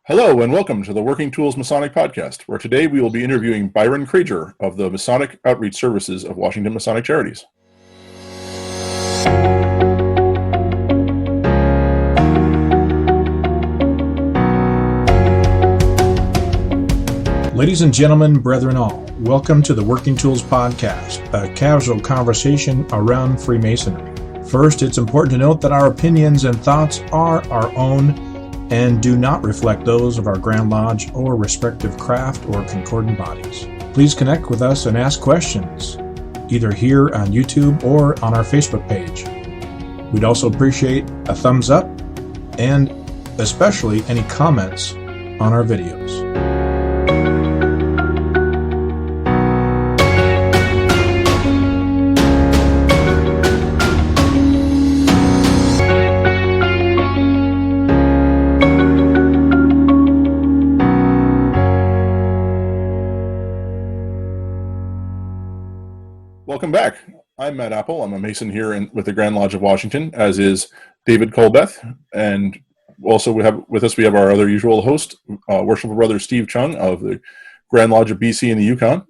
Hello and welcome to the Working Tools Masonic Podcast, where today we will be interviewing Byron Cregeur of the Masonic Outreach Services of Washington Masonic Charities. Ladies and gentlemen, brethren all, welcome to the Working Tools Podcast, a casual conversation around Freemasonry. First, it's important to note that our opinions and thoughts are our own and do not reflect those of our Grand Lodge or respective craft or concordant bodies. Please connect with us and ask questions, either here on YouTube or on our Facebook page. We'd also appreciate a thumbs up and especially any comments on our videos. Welcome back. I'm Matt Appel. I'm a Mason here with the Grand Lodge of Washington, as is David Colbeth. And also we have our other usual host, Worshipful Brother Steve Chung of the Grand Lodge of BC in the Yukon.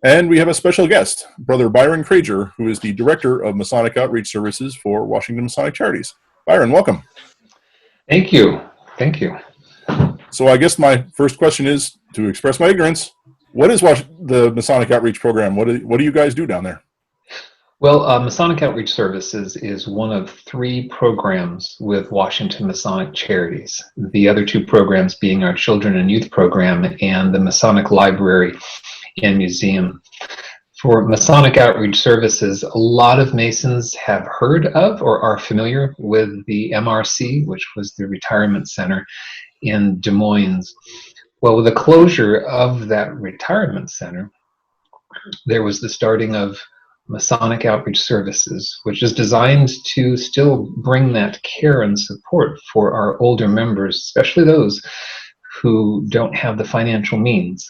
And we have a special guest, Brother Byron Cregeur, who is the Director of Masonic Outreach Services for Washington Masonic Charities. Byron, welcome. Thank you. Thank you. So I guess my first question is, to express my ignorance, what is the Masonic Outreach Program? What do you guys do down there? Well, Masonic Outreach Services is one of three programs with Washington Masonic Charities. The other two programs being our Children and Youth Program and the Masonic Library and Museum. For Masonic Outreach Services, a lot of Masons have heard of or are familiar with the MRC, which was the retirement center in Des Moines. Well, with the closure of that retirement center, there was the starting of Masonic Outreach Services, which is designed to still bring that care and support for our older members, especially those who don't have the financial means,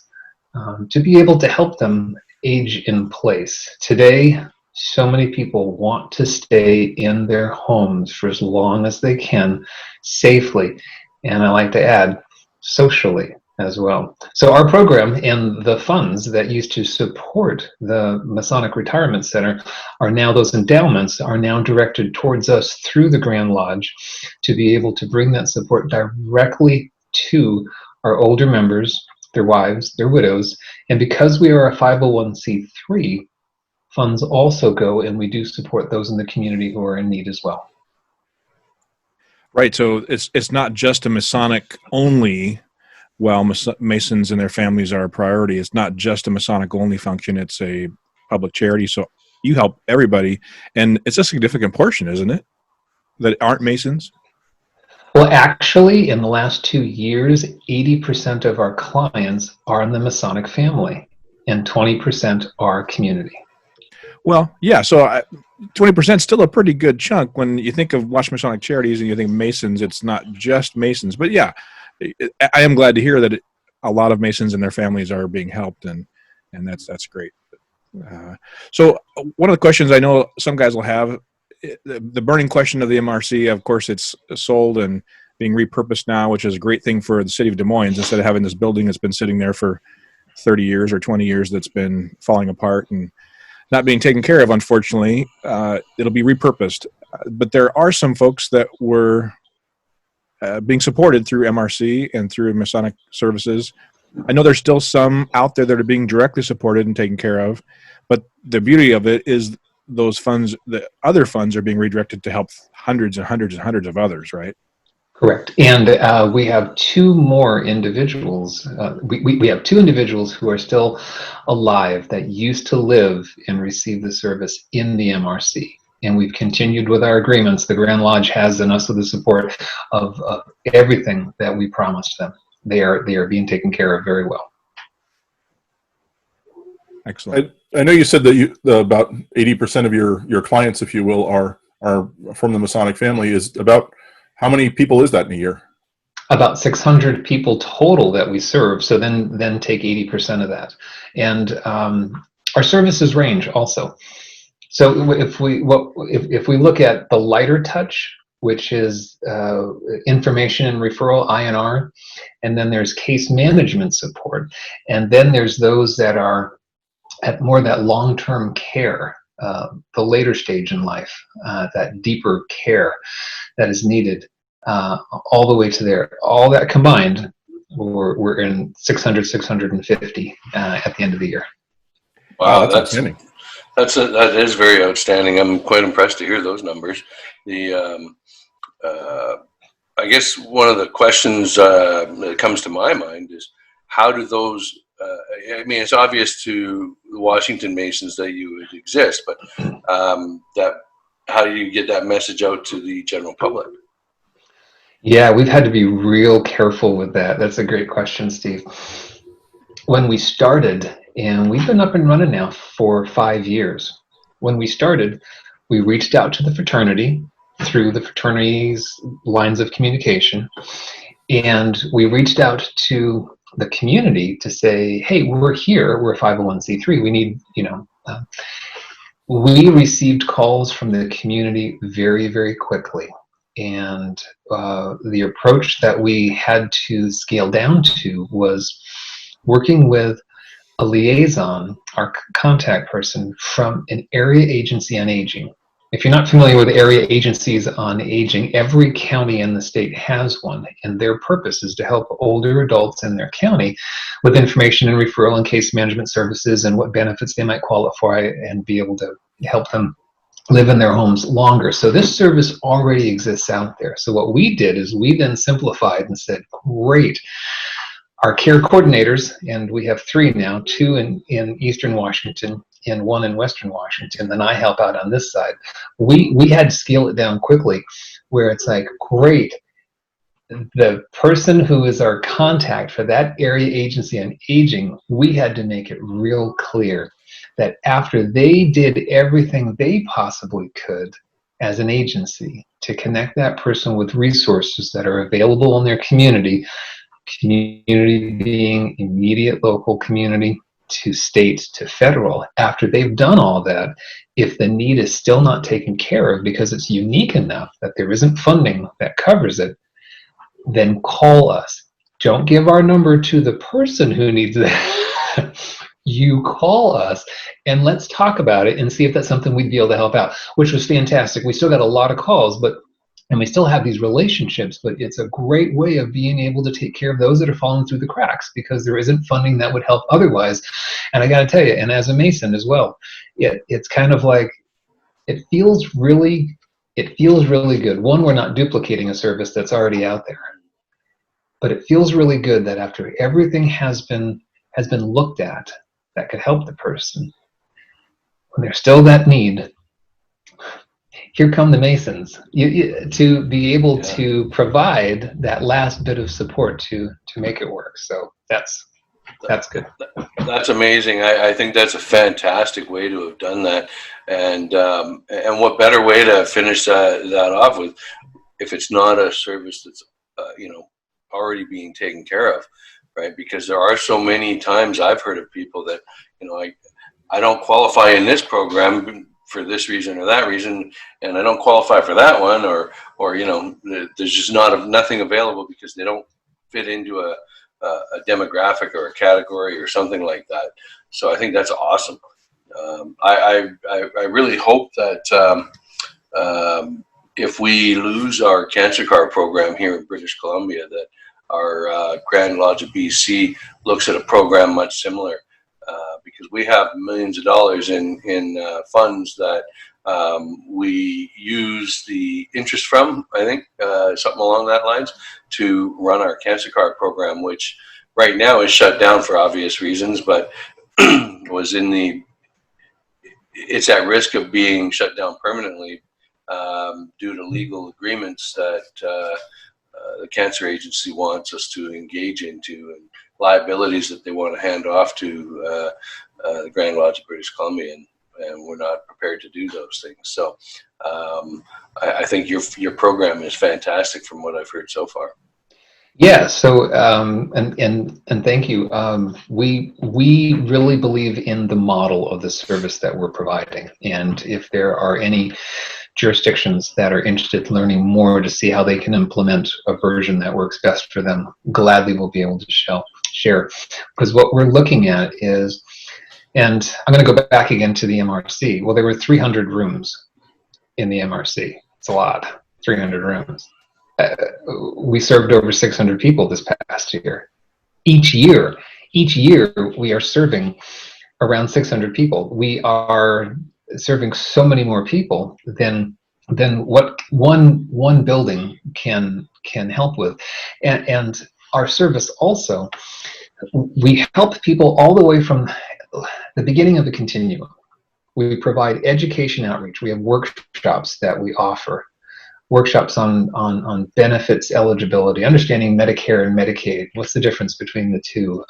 to be able to help them age in place. Today, so many people want to stay in their homes for as long as they can, safely, and I like to add, socially as well. So our program and the funds that used to support the Masonic Retirement Center are now, those endowments are now directed towards us through the Grand Lodge to be able to bring that support directly to our older members, their wives, their widows. And because we are a 501c3, funds also go and we do support those in the community who are in need as well. Right, so it's not just a Masonic only. While Masons and their families are a priority, it's not just a Masonic only function, it's a public charity. So you help everybody, and it's a significant portion, isn't it, that aren't Masons? Well, actually, in the last 2 years, 80% of our clients are in the Masonic family, and 20% are community. Well, yeah, so 20% is still a pretty good chunk. When you think of Washington Masonic Charities and you think Masons, it's not just Masons. But yeah, I am glad to hear that a lot of Masons and their families are being helped, and that's great. So one of the questions I know some guys will have, the burning question of the MRC, of course, it's sold and being repurposed now, which is a great thing for the city of Des Moines. Instead of having this building that's been sitting there for 30 years or 20 years that's been falling apart and not being taken care of, unfortunately, it'll be repurposed. But there are some folks that were being supported through MRC and through Masonic Services. I know there's still some out there that are being directly supported and taken care of, but the beauty of it is those funds, the other funds, are being redirected to help hundreds and hundreds and hundreds of others, right? Correct. And we have two more individuals. We have two individuals who are still alive that used to live and receive the service in the MRC. And we've continued with our agreements. The Grand Lodge has and us with the support of everything that we promised them. They are being taken care of very well. Excellent. I know you said that about 80% of your clients, if you will, are from the Masonic family. Is about how many people is that in a year? About 600 people total that we serve. So then take 80% of that. And our services range also. So if we look at the lighter touch which is information and referral, INR, and then there's case management support, and then there's those that are at more that long-term care, the later stage in life, that deeper care that is needed, all the way to there. All that combined, we're in 650 at the end of the year. Wow, that's outstanding. That is very outstanding. I'm quite impressed to hear those numbers. I guess one of the questions that comes to my mind is, how do those, I mean, it's obvious to the Washington Masons that you would exist, but how do you get that message out to the general public? Yeah, we've had to be real careful with that. That's a great question, Steve. When we started, and we've been up and running now for 5 years. When we started, we reached out to the fraternity through the fraternity's lines of communication, and we reached out to the community to say, hey, we're here, we're a 501c3, we need, we received calls from the community very, very quickly. And the approach that we had to scale down to was working with a liaison, our contact person from an area agency on aging. If you're not familiar with area agencies on aging, every county in the state has one, and their purpose is to help older adults in their county with information and referral and case management services and what benefits they might qualify and be able to help them live in their homes longer. So this service already exists out there. So what we did is we then simplified and said, great, our care coordinators, and we have 3 now, 2 in Eastern Washington and 1 in Western Washington, then I help out on this side. We had to scale it down quickly, where it's like, great, the person who is our contact for that area agency on aging, we had to make it real clear that after they did everything they possibly could as an agency to connect that person with resources that are available in their community being immediate local community to state to federal, after they've done all that, if the need is still not taken care of because it's unique enough that there isn't funding that covers it, then call us. Don't give our number to the person who needs that. You call us and let's talk about it and see if that's something we'd be able to help out, which was fantastic. We still got a lot of calls, and we still have these relationships, but it's a great way of being able to take care of those that are falling through the cracks because there isn't funding that would help otherwise. And I got to tell you, and as a Mason as well, it's kind of like, it feels really good. One, we're not duplicating a service that's already out there, but it feels really good that after everything has been looked at that could help the person, when there's still that need, here come the Masons to be able to provide that last bit of support to make it work. So that's good. That's amazing. I think that's a fantastic way to have done that. And what better way to finish that off with, if it's not a service that's already being taken care of, right? Because there are so many times I've heard of people that, I don't qualify in this program for this reason or that reason, and I don't qualify for that one, or there's just nothing available because they don't fit into a demographic or a category or something like that. So I think that's awesome. I really hope that if we lose our cancer card program here in British Columbia, that our Grand Lodge of BC looks at a program much similar. Because we have millions of dollars in funds that we use the interest from, I think, something along that lines, to run our cancer card program, which right now is shut down for obvious reasons, but it's at risk of being shut down permanently due to legal agreements that the cancer agency wants us to engage into, and liabilities that they want to hand off to the Grand Lodge of British Columbia, and we're not prepared to do those things. So I think your program is fantastic from what I've heard so far. Yeah. So and thank you. We really believe in the model of the service that we're providing, and if there are any jurisdictions that are interested in learning more to see how they can implement a version that works best for them, gladly will be able to share. Because what we're looking at is, and I'm going to go back again to the MRC. Well, there were 300 rooms in the MRC. It's a lot, 300 rooms. We served over 600 people this past year. Each year we are serving around 600 people. We are serving so many more people than what one building can help with, and our service also, we help people all the way from the beginning of the continuum. We provide education outreach. We have workshops that we offer. Workshops on benefits eligibility, understanding Medicare and Medicaid. What's the difference between the two?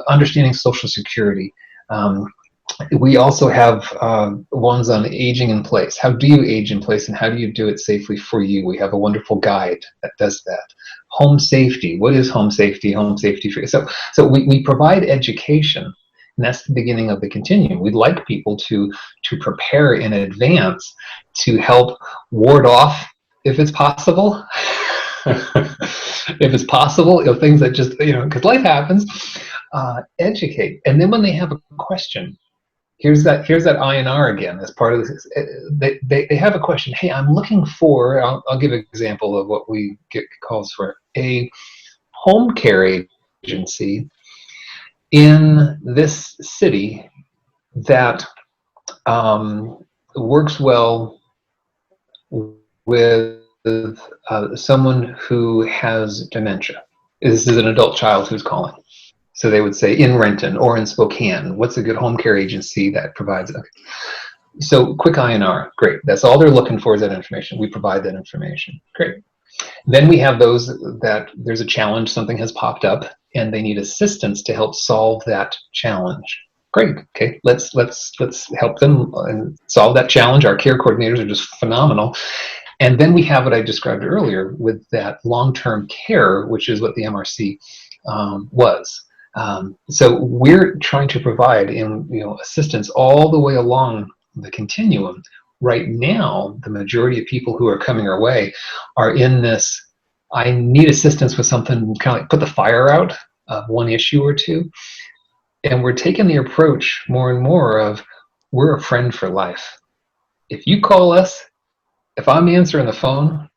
Understanding Social Security. We also have ones on aging in place. How do you age in place, and how do you do it safely for you? We have a wonderful guide that does that. Home safety. What is home safety? Home safety for you. So we provide education, and that's the beginning of the continuum. We'd like people to prepare in advance to help ward off, if it's possible. If it's possible, things that just, because life happens. Educate, and then when they have a question, here's that INR again as part of this. They have a question. Hey, I'm looking for. I'll give an example of what we get calls for. A home care agency in this city that works well with someone who has dementia. This is an adult child who's calling. So they would say in Renton or in Spokane, what's a good home care agency that provides it? So quick INR, great. That's all they're looking for, is that information. We provide that information, great. Then we have those that there's a challenge, something has popped up, and they need assistance to help solve that challenge. Great, okay, let's help them and solve that challenge. Our care coordinators are just phenomenal. And then we have what I described earlier with that long-term care, which is what the MRC was. So we're trying to provide assistance all the way along the continuum. Right now, the majority of people who are coming our way are in this, I need assistance with something, kind of like put the fire out of one issue or two. And we're taking the approach more and more of, we're a friend for life. If you call us, if I'm answering the phone,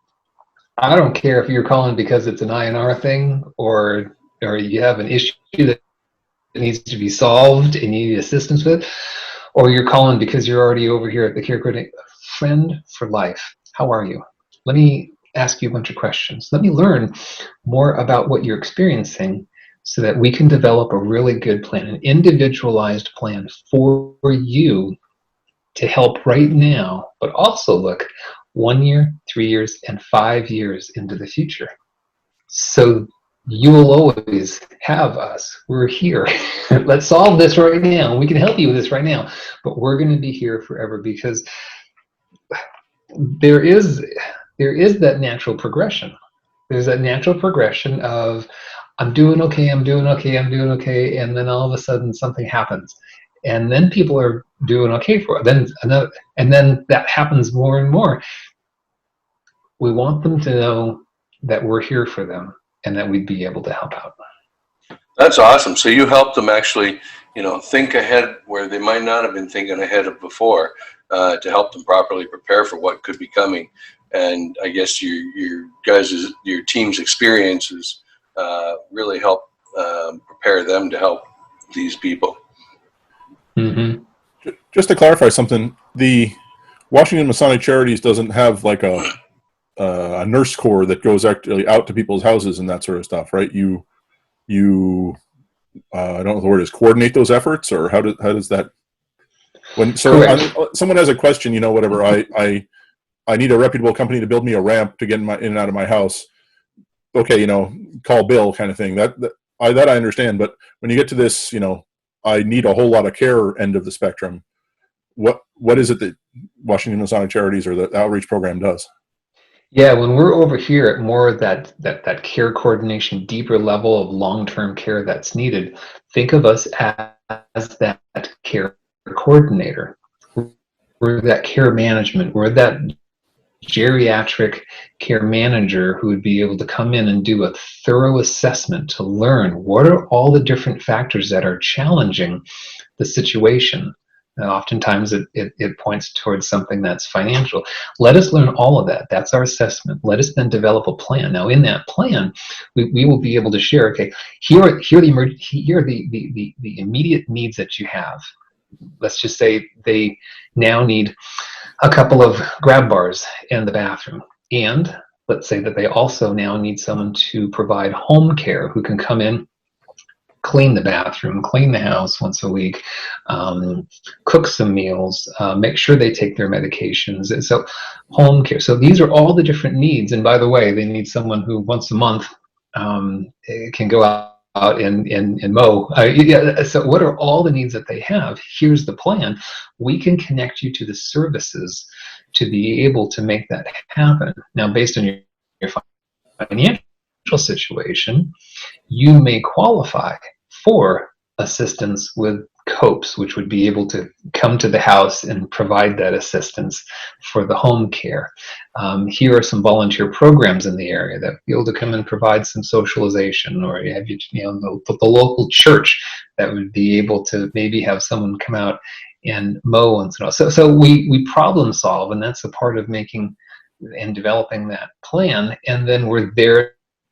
I don't care if you're calling because it's an INR thing or you have an issue that needs to be solved and you need assistance with, or you're calling because you're already over here at the care coordinator. Friend for life. How are you? Let me ask you a bunch of questions. Let me learn more about what you're experiencing so that we can develop a really good plan, an individualized plan for you to help right now, but also look 1 year, 3 years, and 5 years into the future. So you will always have us. We're here. Let's solve this right now. We can help you with this right now, but we're going to be here forever, because there is that natural progression. There's that natural progression of, I'm doing okay, I'm doing okay, I'm doing okay, and then all of a sudden something happens. And then people are doing okay for it. And then that happens more and more. We want them to know that we're here for them and that we'd be able to help out. That's awesome. So you help them actually, think ahead where they might not have been thinking ahead of before, to help them properly prepare for what could be coming. And I guess your team's experiences really help prepare them to help these people. Mm-hmm. Just to clarify something, the Washington Masonic Charities doesn't have like a nurse corps that goes actually out to people's houses and that sort of stuff, right? You I don't know what the word is, coordinate those efforts, or how does that? When someone has a question, whatever, I need a reputable company to build me a ramp to get in and out of my house. Okay, call Bill, kind of thing. That I understand. But when you get to this, I need a whole lot of care end of the spectrum. What is it that Washington Masonic Charities or the outreach program does? Yeah, when we're over here at more of that care coordination, deeper level of long-term care that's needed, think of us as that care coordinator. we're that care management, we're that geriatric care manager who would be able to come in and do a thorough assessment to learn what are all the different factors that are challenging the situation. And oftentimes it points towards something that's financial. Let us learn all of that. That's our assessment. Let us then develop a plan. Now, in that plan, we will be able to share, okay, here are the immediate needs that you have. Let's just say they now need a couple of grab bars in the bathroom. And let's say that they also now need someone to provide home care who can come in, clean the bathroom, clean the house once a week, cook some meals, make sure they take their medications. And so home care. So these are all the different needs. And by the way, they need someone who once a month can go out and mow. So what are all the needs that they have? Here's the plan. We can connect you to the services to be able to make that happen. Now, based on your financial situation, you may qualify for assistance with COPES, which would be able to come to the house and provide that assistance for the home care. Here are some volunteer programs in the area that be able to come and provide some socialization, or you have the local church that would be able to maybe have someone come out and mow once in a while. So we problem solve, and that's a part of making and developing that plan, and then we're there to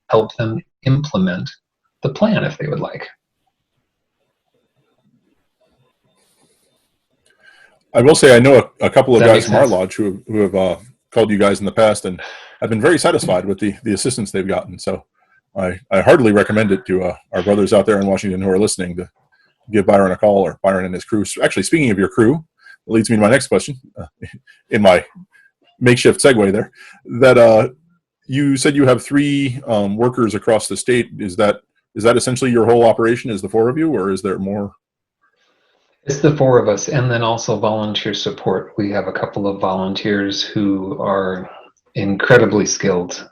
help them implement the plan if they would like. I will say I know a couple of Does that guys make from our sense? lodge who have called you guys in the past, and I've been very satisfied with the assistance they've gotten. So I heartily recommend it to our brothers out there in Washington who are listening to give Byron a call, or Byron and his crew. Actually, speaking of your crew, it leads me to my next question in my makeshift segue there. That you said you have 3 workers across the state. Is that essentially your whole operation? Is the 4 of you, or is there more? It's the 4 of us, and then also volunteer support. We have a couple of volunteers who are incredibly skilled,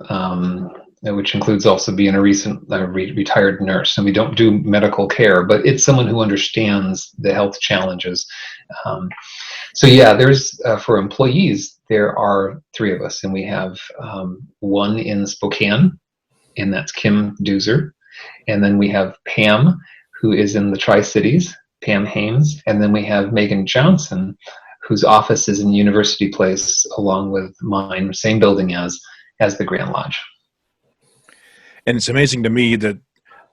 which includes also being a recent retired nurse. And we don't do medical care, but it's someone who understands the health challenges. So yeah, there's for employees, there are 3 of us, and we have one in Spokane, and that's Kim Doozer. And then we have Pam, who is in the Tri-Cities, Pam Haynes, and then we have Megan Johnson, whose office is in University Place, along with mine, same building as the Grand Lodge. And it's amazing to me that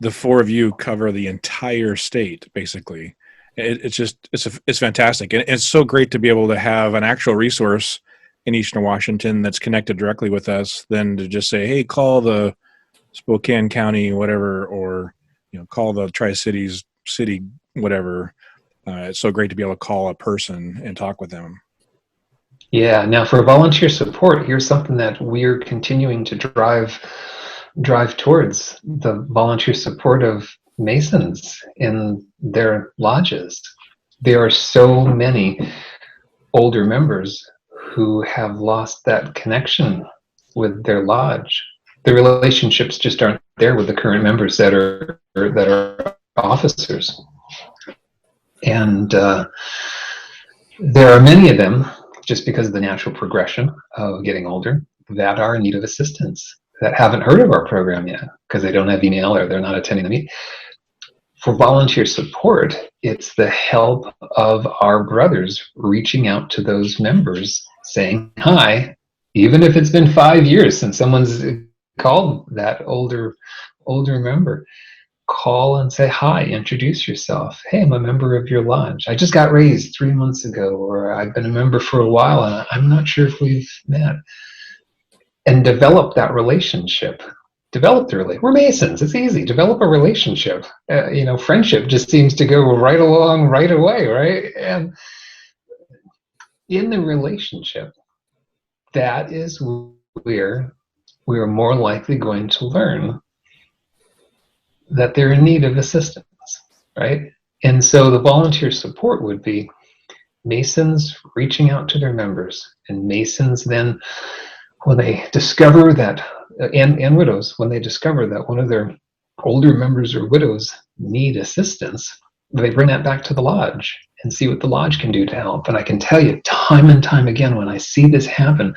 the 4 of you cover the entire state, basically. It's fantastic, and it's so great to be able to have an actual resource in Eastern Washington that's connected directly with us, than to just say, "Hey, call the Spokane County whatever," or call the Tri-Cities city whatever. It's so great to be able to call a person and talk with them. Yeah. Now, for volunteer support, here's something that we're continuing to drive towards: the volunteer support of Masons in their lodges. There are so many older members who have lost that connection with their lodge. The relationships just aren't there with the current members that are officers. And there are many of them, just because of the natural progression of getting older, that are in need of assistance, that haven't heard of our program yet because they don't have email or they're not attending the meeting. For volunteer support, it's the help of our brothers reaching out to those members, saying hi, even if it's been 5 years since someone's called that older member. Call and say hi, introduce yourself. Hey, I'm a member of your lodge. I just got raised 3 months ago, or I've been a member for a while and I'm not sure if we've met. And develop that relationship. We're Masons, it's easy. Develop a relationship. Friendship just seems to go right along right away, right? And in the relationship, that is where we're more likely going to learn that they're in need of assistance, right? And so the volunteer support would be Masons reaching out to their members, and Masons then, when they discover that, and widows, when they discover that one of their older members or widows need assistance, they bring that back to the lodge, and see what the lodge can do to help. And I can tell you time and time again, when I see this happen,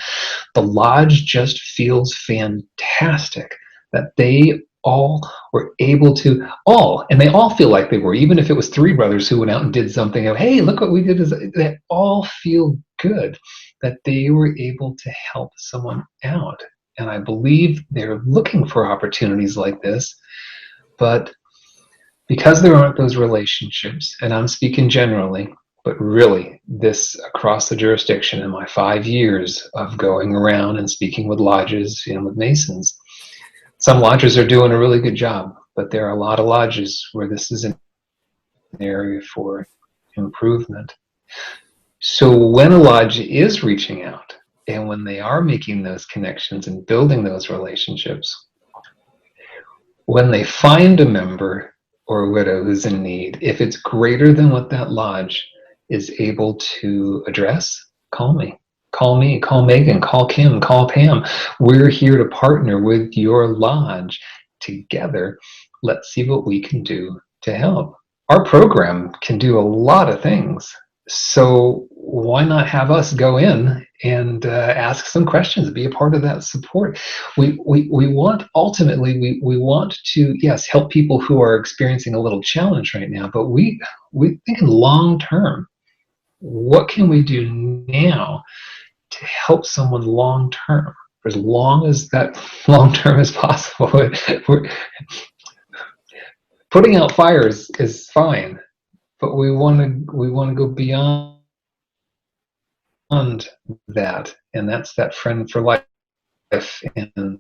the lodge just feels fantastic that they all were able to, and they all feel like they were, even if it was three brothers who went out and did something, hey, look what we did, they all feel good that they were able to help someone out. And I believe they're looking for opportunities like this, but because there aren't those relationships, and I'm speaking generally, but really this across the jurisdiction in my 5 years of going around and speaking with lodges and with Masons, some lodges are doing a really good job, but there are a lot of lodges where this is an area for improvement. So when a lodge is reaching out and when they are making those connections and building those relationships, when they find a member or a widow who's in need, if it's greater than what that lodge is able to address, call me. Call me, call Megan, call Kim, call Pam. We're here to partner with your lodge together. Let's see what we can do to help. Our program can do a lot of things. So why not have us go in and ask some questions, be a part of that support? We want, ultimately, we want to, yes, help people who are experiencing a little challenge right now, but we're thinking long term. What can we do now to help someone long term, for as long as that long term is possible? Putting out fires is fine, but we want to go beyond that, and that's that friend for life and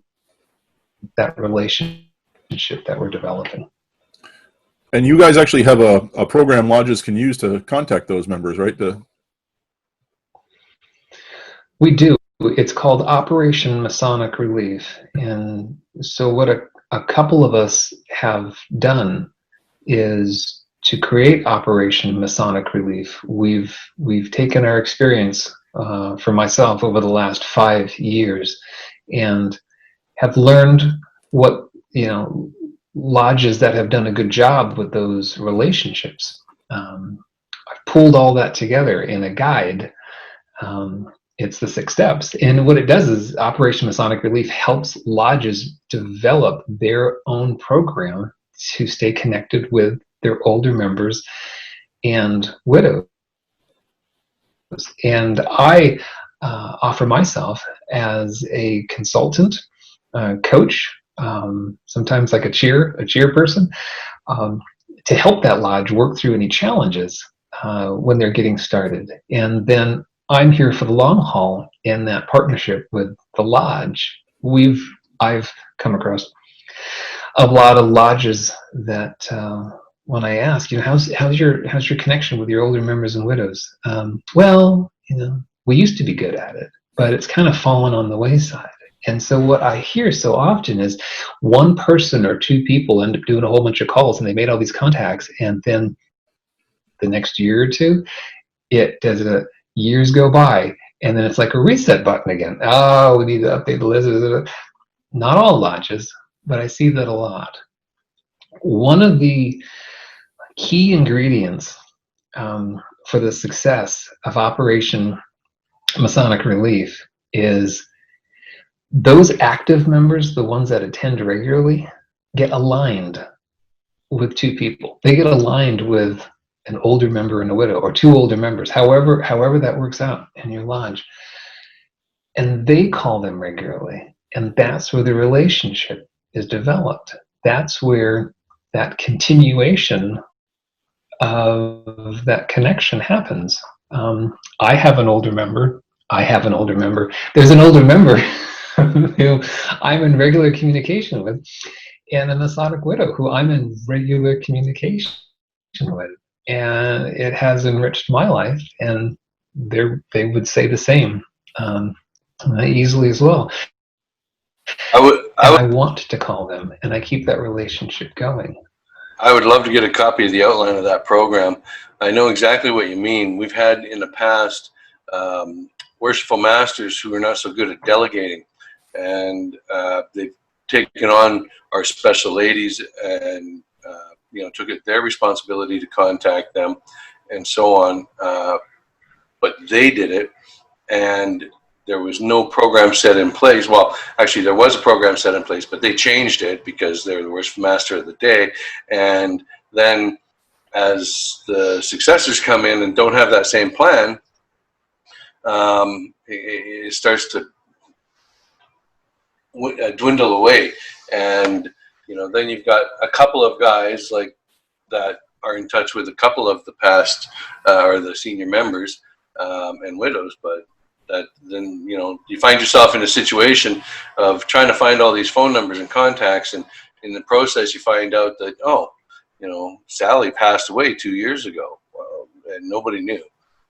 that relationship that we're developing. And you guys actually have a program lodges can use to contact those members, right? We do. It's called Operation Masonic Relief. And so what a couple of us have done is to create Operation Masonic Relief. We've taken our experience for myself over the last 5 years and have learned what, lodges that have done a good job with those relationships. I've pulled all that together in a guide. It's the 6 steps. And what it does is Operation Masonic Relief helps lodges develop their own program to stay connected with their older members and widows. And I offer myself as a consultant, coach, sometimes like a cheerperson, to help that lodge work through any challenges when they're getting started. And then I'm here for the long haul in that partnership with the lodge. I've come across a lot of lodges that when I ask, how's your connection with your older members and widows? Well, we used to be good at it, but it's kind of fallen on the wayside. And so what I hear so often is one person or 2 people end up doing a whole bunch of calls and they made all these contacts, and then the next year or 2, years go by, and then it's like a reset button again. Oh, we need to update the list. Not all lodges, but I see that a lot. One of the key ingredients for the success of Operation Masonic Relief is those active members, the ones that attend regularly, get aligned with 2 people. They get aligned with an older member and a widow, or 2 older members, however that works out in your lodge. And they call them regularly. And that's where the relationship is developed. That's where that continuation of that connection happens. I have an older member. There's an older member who I'm in regular communication with, and a Masonic widow who I'm in regular communication with. And it has enriched my life, and they would say the same easily as well. I want to call them, and I keep that relationship going. I would love to get a copy of the outline of that program. I know exactly what you mean. We've had in the past worshipful masters who are not so good at delegating, and they've taken on our special ladies and took it their responsibility to contact them. and so on. But they did it, and there was no program set in place. Well, actually, there was a program set in place, but they changed it because they're the worst master of the day. And then as the successors come in and don't have that same plan, it starts to dwindle away. And, then you've got a couple of guys like that are in touch with a couple of the past or the senior members and widows, but that then, you find yourself in a situation of trying to find all these phone numbers and contacts, and in the process you find out that, Sally passed away 2 years ago, and nobody knew,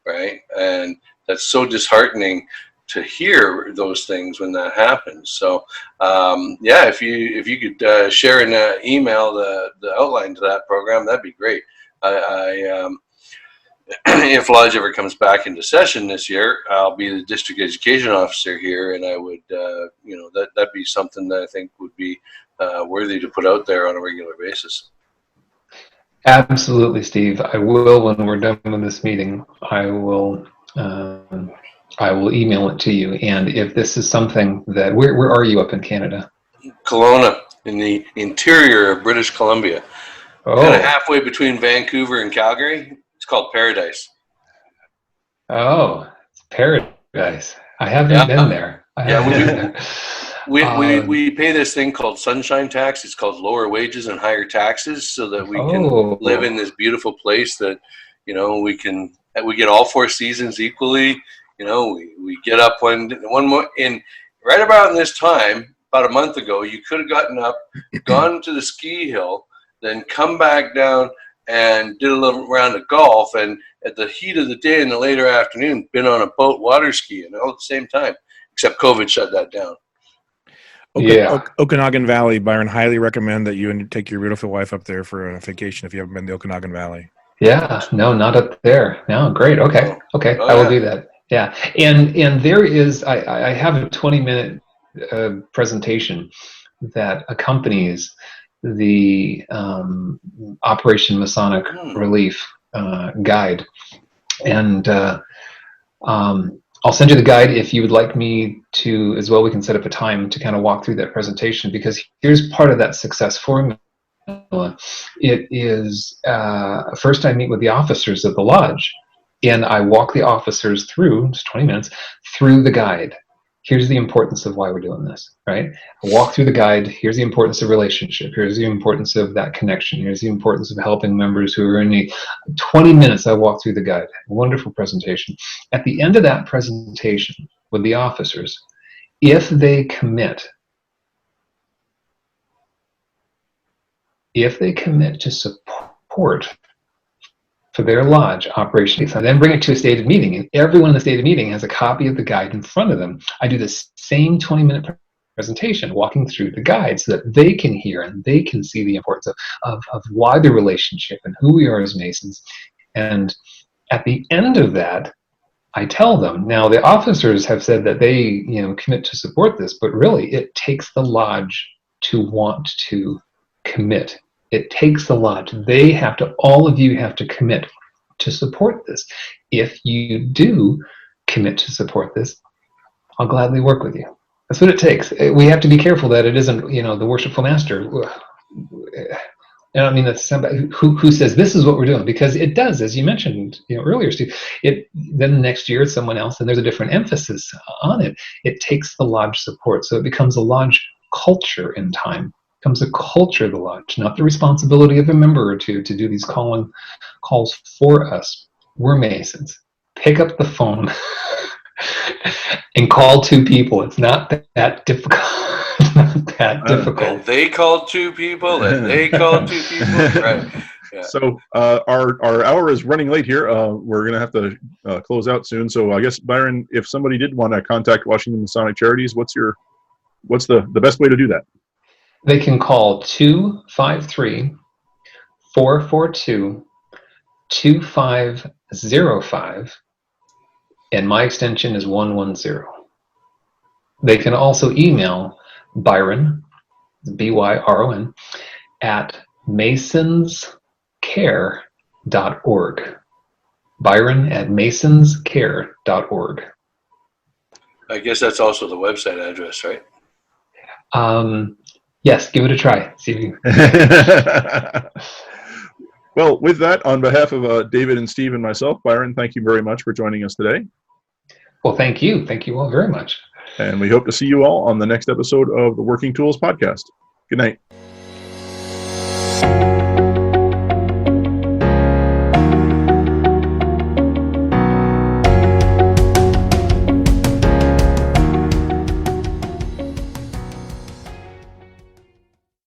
right? And that's so disheartening to hear those things when that happens. So if you could share in an email the outline to that program, that'd be great. If Lodge ever comes back into session this year, I'll be the district education officer here, and I would, that'd be something that I think would be worthy to put out there on a regular basis. Absolutely, Steve. I will, when we're done with this meeting, I will email it to you. And if this is something that, where are you up in Canada? Kelowna, in the interior of British Columbia. Oh. Kind of halfway between Vancouver and Calgary. It's called Paradise. Oh, it's Paradise. I haven't been there. We pay this thing called sunshine tax. It's called lower wages and higher taxes, so that we can live in this beautiful place that, we get all 4 seasons equally. We get up one more in right about this time, about a month ago, you could have gotten up, gone to the ski hill, then come back down and did a little round of golf, and at the heat of the day in the later afternoon, been on a boat water skiing all at the same time, except COVID shut that down. Okanagan Valley, Byron, highly recommend that you take your beautiful wife up there for a vacation if you haven't been to Okanagan Valley. Yeah, no, not up there. No, great. Okay. I will do that. Yeah, and there is, I have a 20-minute presentation that accompanies the Operation Masonic Relief guide, and I'll send you the guide if you would like me to as well. We can set up a time to kind of walk through that presentation, because here's part of that success formula. It is first I meet with the officers of the lodge, and I walk the officers through, just 20 minutes, through the guide. Here's the importance of why we're doing this, right? I walk through the guide. Here's the importance of relationship. Here's the importance of that connection. Here's the importance of helping members who are in need. 20 minutes I walk through the guide. Wonderful presentation. At the end of that presentation with the officers, if they commit to support for their lodge operation, and then bring it to a stated meeting, and everyone in the stated meeting has a copy of the guide in front of them, I do the same 20-minute presentation walking through the guide so that they can hear and they can see the importance of why the relationship and who we are as Masons. And at the end of that, I tell them, now the officers have said that they commit to support this, but really it takes the lodge to want to commit. It takes the lodge. They have to, all of you have to commit to support this. If you do commit to support this, I'll gladly work with you. That's what it takes. We have to be careful that it isn't, the worshipful master. And I mean, that's somebody who says this is what we're doing, because it does, as you mentioned earlier, Steve. Then next year it's someone else, and there's a different emphasis on it. It takes the lodge support, so it becomes a lodge culture in time. Becomes a culture of the lodge, not the responsibility of a member or two to do these calls for us. We're Masons. Pick up the phone and call 2 people. It's not that difficult. It's not that difficult. And they called 2 people, and they called 2 people. Right. Yeah. So our hour is running late here. We're going to have to close out soon. So I guess, Byron, if somebody did want to contact Washington Masonic Charities, what's the best way to do that? They can call 253-442-2505, and my extension is 110. They can also email Byron, BYRON, at masonscare.org. Byron at masonscare.org. I guess that's also the website address, right? Yes, give it a try. See if you. Well, with that, on behalf of David and Steve and myself, Byron, thank you very much for joining us today. Well, thank you. Thank you all very much. And we hope to see you all on the next episode of the Working Tools podcast. Good night.